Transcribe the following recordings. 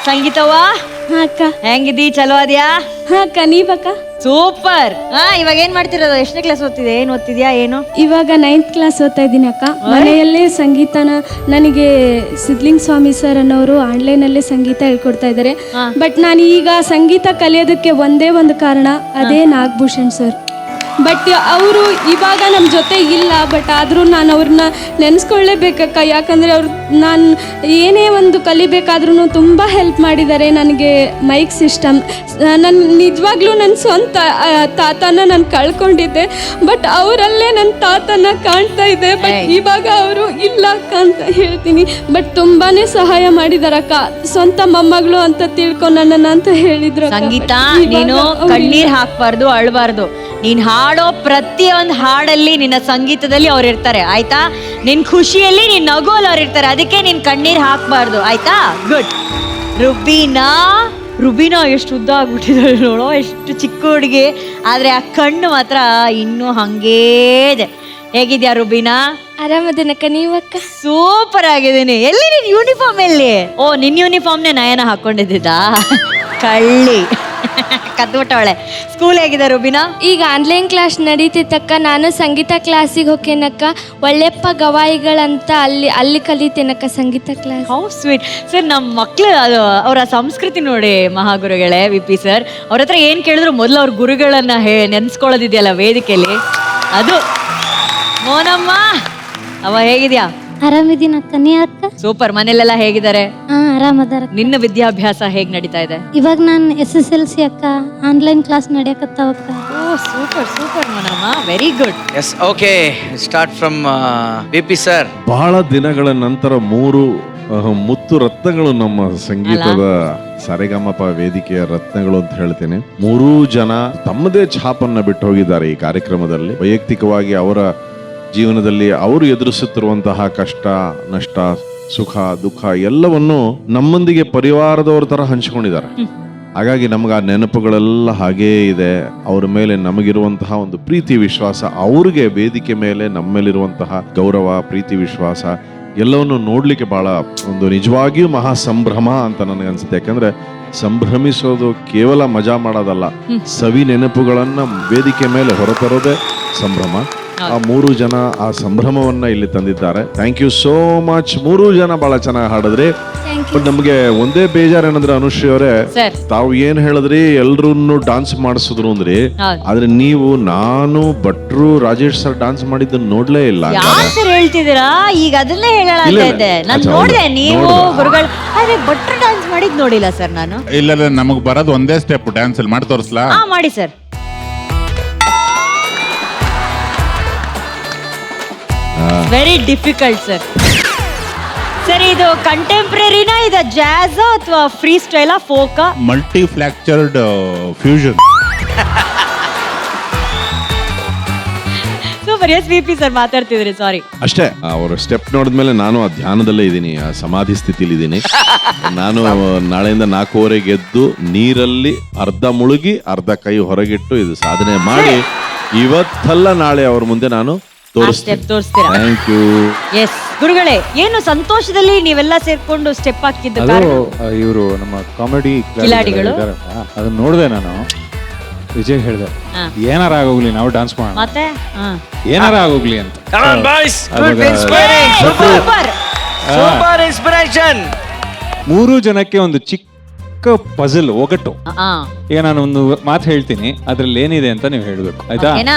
ಸಂಗೀತವಾ ಹಾ ಅಕ್ಕ. ಹೆಂಗಿದ್ದೀ? ಚಲೋ ಅದ್ಯಾ? ಹಾ ಅಕ್ಕ, ನೀವಕ್ಕ? ಸೂಪರ್. ಇವಾಗ ಏನ್ ಮಾಡ್ತಿರೋದು? ಎಷ್ಟನೇ ಕ್ಲಾಸ್ ಓದ್ತಿದ್ಯಾ? ಏನ್ ಓದ್ತಿದ್ಯಾ? ಏನು? ಇವಾಗ 9th ಕ್ಲಾಸ್ ಓದ್ತಾ ಇದ್ದೀನಿ ಅಕ್ಕ. ಮನೆಯಲ್ಲೇ ಸಂಗೀತನ ನನಗೆ ಸಿದ್ಲಿಂಗ್ ಸ್ವಾಮಿ ಸರ್ ಅನ್ನೋರು ಆನ್ಲೈನಲ್ಲೇ ಸಂಗೀತ ಹೇಳ್ಕೊಡ್ತಾ ಇದ್ದಾರೆ. ಬಟ್ ನಾನು ಈಗ ಸಂಗೀತ ಕಲಿಯೋದಕ್ಕೆ ಒಂದೇ ಒಂದು ಕಾರಣ, ಅದೇ ನಾಗಭೂಷಣ್ ಸರ್. ಬಟ್ ಅವರು ಇವಾಗ ನಮ್ಮ ಜೊತೆ ಇಲ್ಲ. ಬಟ್ ಆದರೂ ನಾನು ಅವ್ರನ್ನ ನೆನೆಸ್ಕೊಳ್ಳೇಬೇಕಕ್ಕ. ಯಾಕಂದರೆ ಅವ್ರು ನಾನು ಏನೇ ಒಂದು ಕಲಿಬೇಕಾದ್ರೂ ತುಂಬ ಹೆಲ್ಪ್ ಮಾಡಿದ್ದಾರೆ ನನಗೆ. ಮೈಕ್ ಸಿಸ್ಟಮ್, ನಾನು ನಿಜವಾಗ್ಲೂ ನನ್ನ ಸ್ವಂತ ತಾತನ ನಾನು ಕಳ್ಕೊಂಡಿದ್ದೆ. ಬಟ್ ಅವರಲ್ಲೇ ನನ್ನ ತಾತನ ಕಾಣ್ತಾ ಇದೆ. ಬಟ್ ಇವಾಗ ಅವರು ಇಲ್ಲ ಅಕ್ಕ ಅಂತ ಹೇಳ್ತೀನಿ. ಬಟ್ ತುಂಬಾ ಸಹಾಯ ಮಾಡಿದಾರಕ್ಕ. ಸ್ವಂತ ಮೊಮ್ಮಗಳು ಅಂತ ತಿಳ್ಕೊಂಡು ನನ್ನನ್ನು ಅಂತ ಹೇಳಿದ್ರು. ಸಂಗೀತ, ನೀನು ಕಣ್ಣೀರ್ ಹಾಕ್ಬಾರ್ದು, ಅಳ್ಬಾರ್ದು. ನೀನ್ ಹಾಡೋ ಪ್ರತಿಯೊಂದು ಹಾಡಲ್ಲಿ, ನಿನ್ನ ಸಂಗೀತದಲ್ಲಿ ಅವ್ರು ಇರ್ತಾರೆ, ಆಯ್ತಾ? ನಿನ್ ಖುಷಿಯಲ್ಲಿ, ನಿನ್ ನಗೋಲ್ ಅವ್ರು ಇರ್ತಾರೆ. ಅದಕ್ಕೆ ನೀನ್ ಕಣ್ಣೀರ್ ಹಾಕ್ಬಾರ್ದು, ಆಯ್ತಾ? ಗುಡ್. ರುಬೀನಾ ಎಷ್ಟು ಉದ್ದ ಆಗ್ಬಿಟ್ಟಿದ್ದಾಳೆ ನೋಡೋ, ಎಷ್ಟು ಚಿಕ್ಕ ಹುಡುಗಿ. ಆದ್ರೆ ಆ ಕಣ್ಣು ಮಾತ್ರ ಇನ್ನೂ ಹಂಗೇ ಇದೆ. ಹೇಗಿದ್ಯಾ ರುಬೀನಾ? ಆರಾಮದೇನಕ್ಕ, ನೀವಕ್ಕ? ಸೂಪರ್ ಆಗಿದ್ದೀನಿ. ಎಲ್ಲಿ ನಿನ್ ಯೂನಿಫಾರ್ಮ್ ಎಲ್ಲಿ? ಓ, ನಿನ್ ಯೂನಿಫಾರ್ಮ್ನೇ ನಯನ ಹಾಕೊಂಡಿದ್ದ ಕಳ್ಳಿ. ಕದ್ಬಿಟ್ಟವಳೆ. ಸ್ಕೂಲ್ ಹೇಗಿದೆ ರುಬೀನಾ? ಈಗ ಆನ್ಲೈನ್ ಕ್ಲಾಸ್ ನಡೀತಿತ್ತಕ್ಕ. ನಾನು ಸಂಗೀತ ಕ್ಲಾಸಿಗೆ ಹೋಗ್ತೇನಕ್ಕ. ಒಳ್ಳೆಪ್ಪ ಗವಾಯಿಗಳಂತ ಅಲ್ಲಿ ಕಲಿತೇನಕ್ಕ ಸಂಗೀತ ಕ್ಲಾಸ್. How sweet. ಸರ್, ನಮ್ಮ ಮಕ್ಳು ಅದು ಅವರ ಸಂಸ್ಕೃತಿ ನೋಡಿ ಮಹಾಗುರುಗಳೇ, ವಿ.ಪಿ. ಸರ್ ಅವ್ರ ಹತ್ರ ಏನ್ ಕೇಳಿದ್ರು ಮೊದಲು ಅವ್ರ ಗುರುಗಳನ್ನ ನೆನ್ಸ್ಕೊಳ್ಳೋದಿದೆಯಲ್ಲ ವೇದಿಕೆಯಲ್ಲಿ, ಅದು. ಮೋನಮ್ಮ, ಅವ ಹೇಗಿದ್ಯಾ? ಆರಾಮಿದ್ದೀನಿ ಅಕ್ಕ, ನೀ ಅಕ್ಕ? ಸೂಪರ್. ಮನೇಲೆಲ್ಲ ಹೇಗಿದ್ದಾರೆ? ಹಾ, ಆರಾಮದಾರ. ನಿನ್ನ ವಿದ್ಯಾಭ್ಯಾಸ ಹೇಗ್ ನಡೀತಾ ಇದೆ? ಇವಾಗ ನಾನು SSLC ಅಕ್ಕ. ಆನ್ಲೈನ್ ಕ್ಲಾಸ್ ನಡೆಯಕತ್ತಾವಕ್ಕ. Oh, super super Monamma, very good. Yes, okay, start from VP. Sir. ಬಹಳ ದಿನಗಳ ನಂತರ 3 ಮುತ್ತು ರತ್ನಗಳು ನಮ್ಮ ಸಂಗೀತದ ಸರೆಗಮಪ ವೇದಿಕೆಯ ರತ್ನಗಳು ಅಂತ ಹೇಳ್ತೇನೆ. 3 ಜನ ತಮ್ಮದೇ ಛಾಪನ್ನ ಬಿಟ್ಟು ಹೋಗಿದ್ದಾರೆ ಈ ಕಾರ್ಯಕ್ರಮದಲ್ಲಿ. ವೈಯಕ್ತಿಕವಾಗಿ ಅವರ ಜೀವನದಲ್ಲಿ ಅವರು ಎದುರಿಸುತ್ತಿರುವಂತಹ ಕಷ್ಟ, ನಷ್ಟ, ಸುಖ, ದುಃಖ ಎಲ್ಲವನ್ನು ನಮ್ಮೊಂದಿಗೆ ಪರಿವಾರದವರ ತರ ಹಂಚಿಕೊಂಡಿದ್ದಾರೆ. ಹಾಗಾಗಿ ನಮ್ಗೆ ಆ ನೆನಪುಗಳೆಲ್ಲ ಹಾಗೇ ಇದೆ. ಅವ್ರ ಮೇಲೆ ನಮಗಿರುವಂತಹ ಒಂದು ಪ್ರೀತಿ ವಿಶ್ವಾಸ, ಅವ್ರಿಗೆ ವೇದಿಕೆ ಮೇಲೆ ನಮ್ಮೇಲಿರುವಂತಹ ಗೌರವ, ಪ್ರೀತಿ ವಿಶ್ವಾಸ ಎಲ್ಲವನ್ನು ನೋಡ್ಲಿಕ್ಕೆ ಬಹಳ ಒಂದು ನಿಜವಾಗಿಯೂ ಮಹಾ ಸಂಭ್ರಮ ಅಂತ ನನಗನ್ಸುತ್ತೆ. ಯಾಕಂದ್ರೆ ಸಂಭ್ರಮಿಸೋದು ಕೇವಲ ಮಜಾ ಮಾಡೋದಲ್ಲ, ಸವಿ ನೆನಪುಗಳನ್ನ ವೇದಿಕೆ ಮೇಲೆ ಹೊರತರೋದೇ ಸಂಭ್ರಮ. ಆ 3 ಜನ ಆ ಸಂಭ್ರಮವನ್ನ ಇಲ್ಲಿ ತಂದಿದ್ದಾರೆ. Thank you so much. 3 ಜನ ಬಹಳ ಚೆನ್ನಾಗಿ ಹಾಡಿದ್ರಿ. ಬಟ್ ನಮ್ಗೆ ಒಂದೇ ಬೇಜಾರು ಏನಂದ್ರೆ, ಅನುಶ್ರೀ ಅವರೇ, ತಾವು ಏನ್ ಹೇಳಿದ್ರಿ, ಎಲ್ರೂನು ಡಾನ್ಸ್ ಮಾಡಿಸಿದ್ರು ಅಂದ್ರಿ. ಆದ್ರೆ ನೀವು, ನಾನು, ಭಟ್ರು, ರಾಜೇಶ್ ಸರ್ ಡಾನ್ಸ್ ಮಾಡಿದ್ದನ್ನ ನೋಡ್ಲೇ ಇಲ್ಲ. ಹೇಳ್ತಿದ್ದೀರಾ? ಈಗ ಅದನ್ನೇ ಹೇಳೋಣ ಇದ್ದೆ. ನಾನು ನೋಡಿದೆ, ನೀವು ಗುರುಗಳು. ಆದ್ರೆ ಭಟ್ರು ಡಾನ್ಸ್ ಮಾಡಿದ್ ನೋಡಿಲ್ಲ ಸರ್ ನಾನು. ಇಲ್ಲ, ನಮಗ್ ಬರೋದು ಒಂದೇ ಸ್ಟೆಪ್ ಡ್ಯಾನ್ಸ್ ಅಲ್ಲಿ. ಮಾಡಿ ತೋರಿಸ್ಲಾ? ಮಾಡಿ ಸರ್. Very difficult sir. ಸರಿ, ಇದು ಕಂಟೆಂಪ್ರರಿನಾ, ಇದು ಜಾಝ್ ಅಥವಾ ಫ್ರೀ ಸ್ಟೈಲಾ, ಫೋಕಾ? Multi fractured fusion. Super. Yes, VP. Sir ಮಾತಾಡ್ತಿದ್ರಿ, ಸಾರಿ. ಅಷ್ಟೇ, ಅವರು ಸ್ಟೆಪ್ ನೋಡಿದ್ಮೇಲೆ ನಾನು ಆ ಧ್ಯಾನದಲ್ಲೇ ಇದ್ದೀನಿ, ಆ ಸಮಾಧಿ ಸ್ಥಿತಿಲಿ ಇದ್ದೀನಿ. ನಾನು ನಾಳೆಯಿಂದ 4:15 ಎದ್ದು ನೀರಲ್ಲಿ ಅರ್ಧ ಮುಳುಗಿ ಅರ್ಧ ಕೈ ಹೊರಗಿಟ್ಟು ಇದು ಸಾಧನೆ ಮಾಡಿ ಇವತ್ತಲ್ಲ ನಾಳೆ ಅವ್ರ ಮುಂದೆ ನಾನು ತೋರಿಸ್ತೀರಾ? Thank you. ಎಸ್ ಗುರುಗಳೇ, ಏನು ಸಂತೋಷದಲ್ಲಿ ನೀವೆಲ್ಲ ಸೇರ್ಕೊಂಡು ಸ್ಟೆಪ್ ಹಾಕಿದ್ದು? ಇವರು ನಮ್ಮ ಕಾಮಿಡಿ ಕಿಲಾಡಿಗಳು. ಅದನ್ನ ನೋಡಿದೆ ನಾನು. ವಿಜಯ್ ಹೇಳಿದೆ, ಏನಾರ ಆಗೋಗ್ಲಿ ನಾವು ಡಾನ್ಸ್ ಮಾಡೋಣ, ಮತ್ತೆ ಏನಾರ ಆಗೋಗ್ಲಿ ಅಂತ. Super inspiration. 3 ಜನಕ್ಕೆ ಒಂದು ಚಿಕ್ಕ ಪಜಲ್ ಒಗಟು. ಈಗ ನಾನು ಒಂದು ಮಾತು ಹೇಳ್ತೀನಿ, ಅದ್ರಲ್ಲಿ ಏನಿದೆ ಅಂತ ನೀವು ಹೇಳ್ಬೇಕು, ಆಯ್ತಾ?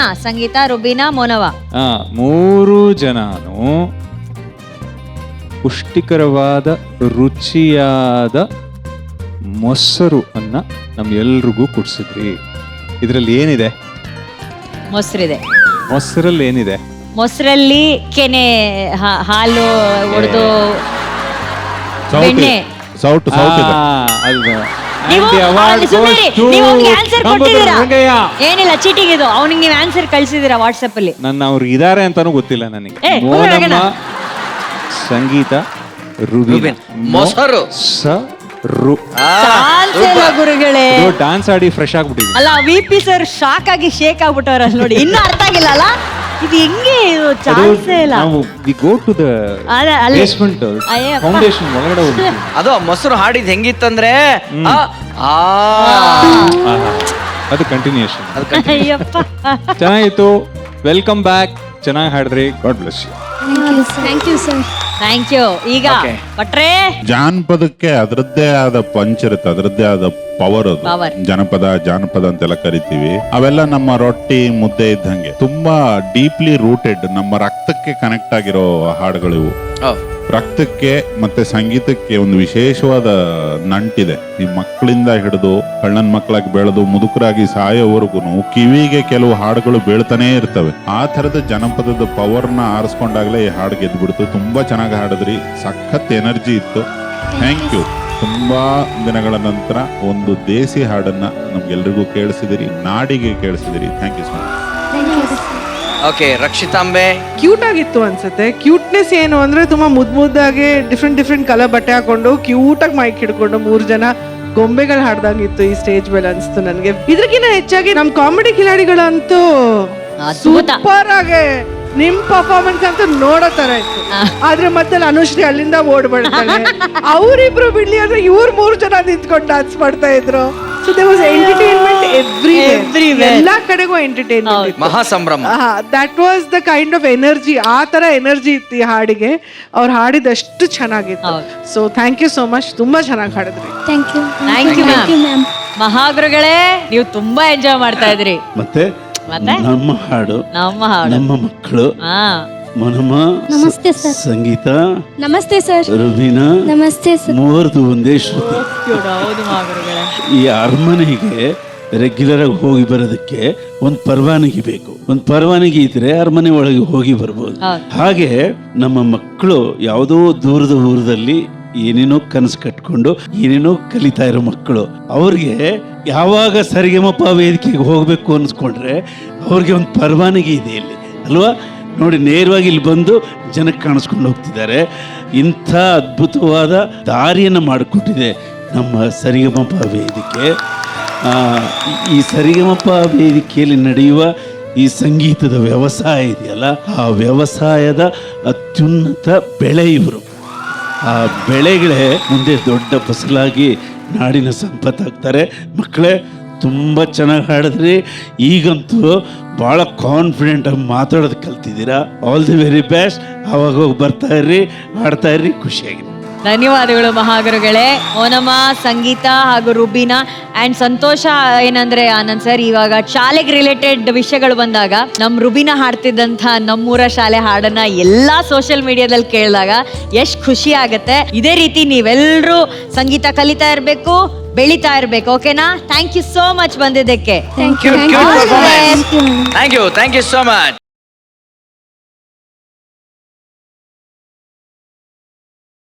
ಸಂಗೀತ, ರುಬೀನಾ, ಮೋನವ. 3 ಜನನು ಪುಷ್ಟಿಕರವಾದ ರುಚಿಯಾದ ಮೊಸರು ಅನ್ನ ನಮ್ಗೆಲ್ರಿಗೂ ಕುಡ್ಸಿದ್ರಿ. ಇದ್ರಲ್ಲಿ ಏನಿದೆ? ಮೊಸರಿದೆ. ಮೊಸರಲ್ಲಿ ಏನಿದೆ? ಮೊಸರಲ್ಲಿ ಕೆನೆ, ಹಾಲು ಒಡೆದು, ಬೆಣ್ಣೆ. ಸೌಟು ಏನಿಲ್ಲ, ಚೀಟಿಂಗ್ ಇದು. ಅವನಿಗೆ ನೀವು ಆನ್ಸರ್ ಕಳ್ಸಿದೀರಾ ವಾಟ್ಸ್ಆಪ್ ಅಲ್ಲಿ? ನನ್ನ ಅವ್ರಿಗೆ ಇದಾರೆ ಅಂತಾನು ಗೊತ್ತಿಲ್ಲ ನನಗೆ. ಸಂಗೀತ, ರುಬೀನಾ, ಮೊಸರು, ಗುರುಗಳೇ ಡಾನ್ಸ್ ಆಡಿ ಫ್ರೆಶ್ ಆಗ್ಬಿಟ್ಟಿದೆ. ಅಲ್ಲ, ವಿ.ಪಿ. ಸರ್ ಶಾಕ್ ಆಗಿ ಶೇಕ್ ಆಗ್ಬಿಟ್ಟವ್ರ ನೋಡಿ. ಇನ್ನೂ ಅರ್ಥ ಆಗಿಲ್ಲ ಅಲ್ಲ? ಇದು ಹೆಂಗೆ ಚಾನ್ಸೇ ಇಲ್ಲ. ನಾವು ವಿ ಗೋ ಟು ದ ಅದೇ ಅಲ್ಲಿ ಬೇಸ್ಮೆಂಟ್ ಅಯ್ಯಪ್ಪ. ಫೌಂಡೇಶನ್ ಒಳಗಡೆ ಹೋಗ್ತೀವಿ. ಅದು ಆ ಮೊಸರು ಹಾಡಿದ್ ಹೆಂಗಿತ್ತಂದ್ರೆ ಆ, ಆ. ಅದು ಕಂಟಿನ್ಯೂಷನ್. ಅಯ್ಯಪ್ಪ. ಚೆನ್ನಾಗಿತ್ತು. Welcome back. ಚೆನ್ನಾಗಿ ಹಾಡಿದ್ರಿ. God bless you. Thank you sir. Thank you. ಈಗ Okay. ಭಟ್ರೆ ಜಾನಪದಕ್ಕೆ ಅದರದ್ದೇ ಆದ ಪಂಚ್ ಇರುತ್ತೆ, ಅದರದ್ದೇ ಆದ ಪವರ್ ಅದು. Power. ಜಾನಪದ ಅಂತೆಲ್ಲ ಕರಿತೀವಿ. ಅವೆಲ್ಲ ನಮ್ಮ ರೊಟ್ಟಿ ಮುದ್ದೆ ಇದ್ದಂಗೆ ತುಂಬಾ ಡೀಪ್ಲಿ ರೂಟೆಡ್, ನಮ್ಮ ರಕ್ತಕ್ಕೆ ಕನೆಕ್ಟ್ ಆಗಿರೋ ಹಾಡುಗಳಿವು. ಹೌದು. ರಕ್ತಕ್ಕೆ ಮತ್ತೆ ಸಂಗೀತಕ್ಕೆ ಒಂದು ವಿಶೇಷವಾದ ನಂಟಿದೆ. ಈ ಮಕ್ಕಳಿಂದ ಹಿಡಿದು ಕಳ್ಳನ್ ಮಕ್ಕಳಾಗಿ ಬೆಳೆದು ಮುದುಕರಾಗಿ ಸಾಯೋವರೆಗೂ ಕಿವಿಗೆ ಕೆಲವು ಹಾಡುಗಳು ಬೀಳ್ತಾನೆ ಇರ್ತವೆ. ಆ ತರದ ಜನಪದದ ಪವರ್ನ ಆರಿಸ್ಕೊಂಡಾಗ್ಲೇ ಈ ಹಾಡು ಗೆದ್ಬಿಡ್ತು. ತುಂಬಾ ಚೆನ್ನಾಗಿ ಹಾಡಿದ್ರಿ, ಸಖತ್ ಎನರ್ಜಿ ಇತ್ತು. Thank you. ತುಂಬಾ ದಿನಗಳ ನಂತರ ಒಂದು ದೇಸಿ ಹಾಡನ್ನ ನಮ್ಗೆಲ್ರಿಗೂ ಕೇಳಿಸಿದಿರಿ, ನಾಡಿಗೆ ಕೇಳಿಸಿದಿರಿ. Thank you so much. Okay, Rakshitambe. Cute ಆಗಿತ್ತು ಅನ್ಸುತ್ತೆ. ಕ್ಯೂಟ್ನೆಸ್ ಏನು ಅಂದ್ರೆ ತುಂಬಾ ಮುದ್ದಾಗಿ ಡಿಫ್ರೆಂಟ್ ಕಲರ್ ಬಟ್ಟೆ ಹಾಕೊಂಡು ಕ್ಯೂಟ್ ಆಗಿ ಮೈಕ್ ಹಿಡ್ಕೊಂಡು 3 ಜನ ಗೊಂಬೆಗಳು ಹಾಡ್ದಂಗಿತ್ತು ಈ ಸ್ಟೇಜ್ ಮೇಲೆ ಅನ್ಸ್ತು ನನಗೆ. ಇದಕ್ಕಿಂತ ಹೆಚ್ಚಾಗಿ ನಮ್ ಕಾಮಿಡಿ ಕಿಲಾಡಿಗಳಂತೂ ಅದ್ಭುತ. ಸೂಪರ್ ಆಗಿ ನಿಮ್ ಪರ್ಫಾರ್ಮೆನ್ಸ್ ಅಂತೂ ನೋಡೋ ತರ ಇತ್ತು. ಆದ್ರೆ ಮತ್ತೆ ಅನುಶ್ರೀ ಅಲ್ಲಿಂದ ಓಡ್ಬಿಡ್ತಾಳೆ. ಅವರಿಬ್ರು ಬಿಡ್ಲಿ ಅಂದ್ರೆ ಇವ್ರು 3 ಜನ ನಿಂತ್ಕೊಂಡು ಡಾನ್ಸ್ ಮಾಡ್ತಾ ಇದ್ರು. So there was entertainment everywhere. ಎಲ್ಲಾ ಕಡೆಗೂ ಎಂಟರ್ಟೈನ್ಮೆಂಟ್. ಮಹಾ ಸಂಭ್ರಮ. That was the kind of energy. ಆ ತರ ಎನರ್ಜಿ ಇತ್ತು ಈ ಹಾಡಿಗೆ. ಅವ್ರು ಹಾಡಿದಷ್ಟು ಚೆನ್ನಾಗಿತ್ತು. So thank you so much. ತುಂಬಾ ಚೆನ್ನಾಗಿ ಹಾಡಿದ್ರಿ. Thank you. Thank you thank you ma'am. ಮಹಾಗುರುಗಳೇ, ನೀವು ತುಂಬಾ ಎಂಜಾಯ್ ಮಾಡ್ತಾ ಇದ್ರಿ. ಮತ್ತೆ ಮತ್ತೆ ನಮ್ಮ ಹಾಡು, ನಮ್ಮ ಹಾಡು. ನಮ್ಮ ಮಕ್ಕಳು, ಹಾ. ಮನಮ, ನಮಸ್ತೆ ಸರ್. ಸಂಗೀತ, ನಮಸ್ತೆ ಸರ್. ರುಬೀನಾ, ನಮಸ್ತೆ ಸರ್. ಮೂವರದು ಒಂದೇ ಶ್ರುತಿ. ಹೌದು ಮಹಾಗುರುಗಳೇ. ಈ ಅರಮನೆಗೆ ರೆಗ್ಯುಲರ್ ಆಗಿ ಹೋಗಿ ಬರೋದಕ್ಕೆ ಒಂದು ಪರವಾನಗಿ ಬೇಕು. ಒಂದು ಪರವಾನಗಿ ಇದ್ರೆ ಅರಮನೆ ಒಳಗೆ ಹೋಗಿ ಬರ್ಬೋದು. ಹಾಗೆ ನಮ್ಮ ಮಕ್ಕಳು ಯಾವುದೋ ದೂರದ ಊರದಲ್ಲಿ ಏನೇನೋ ಕನಸು ಕಟ್ಕೊಂಡು ಏನೇನೋ ಕಲಿತಾ ಇರೋ ಮಕ್ಕಳು, ಅವ್ರಿಗೆ ಯಾವಾಗ ಸರಿಗಮಪ ವೇದಿಕೆಗೆ ಹೋಗ್ಬೇಕು ಅನ್ಸ್ಕೊಂಡ್ರೆ ಅವ್ರಿಗೆ ಒಂದು ಪರವಾನಗಿ ಇದೆ ಇಲ್ಲಿ ಅಲ್ವಾ. ನೋಡಿ, ನೇರವಾಗಿ ಇಲ್ಲಿ ಬಂದು ಜನಕ್ಕೆ ಕಾಣಿಸ್ಕೊಂಡು ಹೋಗ್ತಿದ್ದಾರೆ. ಇಂಥ ಅದ್ಭುತವಾದ ದಾರಿಯನ್ನು ಮಾಡಿಕೊಟ್ಟಿದೆ ನಮ್ಮ ಸರಿಗಮಪ ವೇದಿಕೆ. ಈ ಸರಿಗಮಪ ವೇದಿಕೆಯಲ್ಲಿ ನಡೆಯುವ ಈ ಸಂಗೀತದ ವ್ಯವಸಾಯ ಇದೆಯಲ್ಲ, ಆ ವ್ಯವಸಾಯದ ಅತ್ಯುನ್ನತ ಬೆಳೆ ಇವರು. ಆ ಬೆಳೆಗಳೇ ಮುಂದೆ ದೊಡ್ಡ ಫಸಲಾಗಿ ನಾಡಿನ ಸಂಪತ್ತಾಗ್ತಾರೆ. ಮಕ್ಕಳೇ, ತುಂಬ ಚೆನ್ನಾಗಿ ಹಾಡಿದ್ರಿ. ಈಗಂತೂ ಭಾಳ ಕಾನ್ಫಿಡೆಂಟಾಗಿ ಮಾತಾಡೋದು ಕಲ್ತಿದ್ದೀರಾ. All the very best. ಆವಾಗ ಹೋಗಿ ಬರ್ತಾ ಇರ್ರಿ, ಹಾಡ್ತಾ ಇರ್ರಿ, ಖುಷಿಯಾಗಿ. ಧನ್ಯವಾದಗಳು ಮಹಾಗುರುಗಳೇ. ಓನಮ್ಮ, ಸಂಗೀತ ಹಾಗೂ ರುಬೀನಾ ಅಂಡ್ ಸಂತೋಷ. ಏನಂದ್ರೆ ಆನಂದ್ ಸರ್, ಇವಾಗ ಶಾಲೆಗೆ ರಿಲೇಟೆಡ್ ವಿಷಯಗಳು ಬಂದಾಗ ನಮ್ ರುಬೀನಾ ಹಾಡ್ತಿದ್ದಂಥ ನಮ್ಮೂರ ಶಾಲೆ ಹಾಡನ್ನ ಎಲ್ಲಾ ಸೋಷಿಯಲ್ ಮೀಡಿಯಾದಲ್ಲಿ ಕೇಳಿದಾಗ ಎಷ್ಟು ಖುಷಿ ಆಗತ್ತೆ. ಇದೇ ರೀತಿ ನೀವೆಲ್ಲರೂ ಸಂಗೀತ ಕಲಿತಾ ಇರ್ಬೇಕು, ಬೆಳಿತಾ ಇರ್ಬೇಕು. ಓಕೆನಾ? ಥ್ಯಾಂಕ್ ಯು ಸೋ ಮಚ್ ಬಂದಿದ್ದಕ್ಕೆ. Thank you. Cute performance. Thank you so much.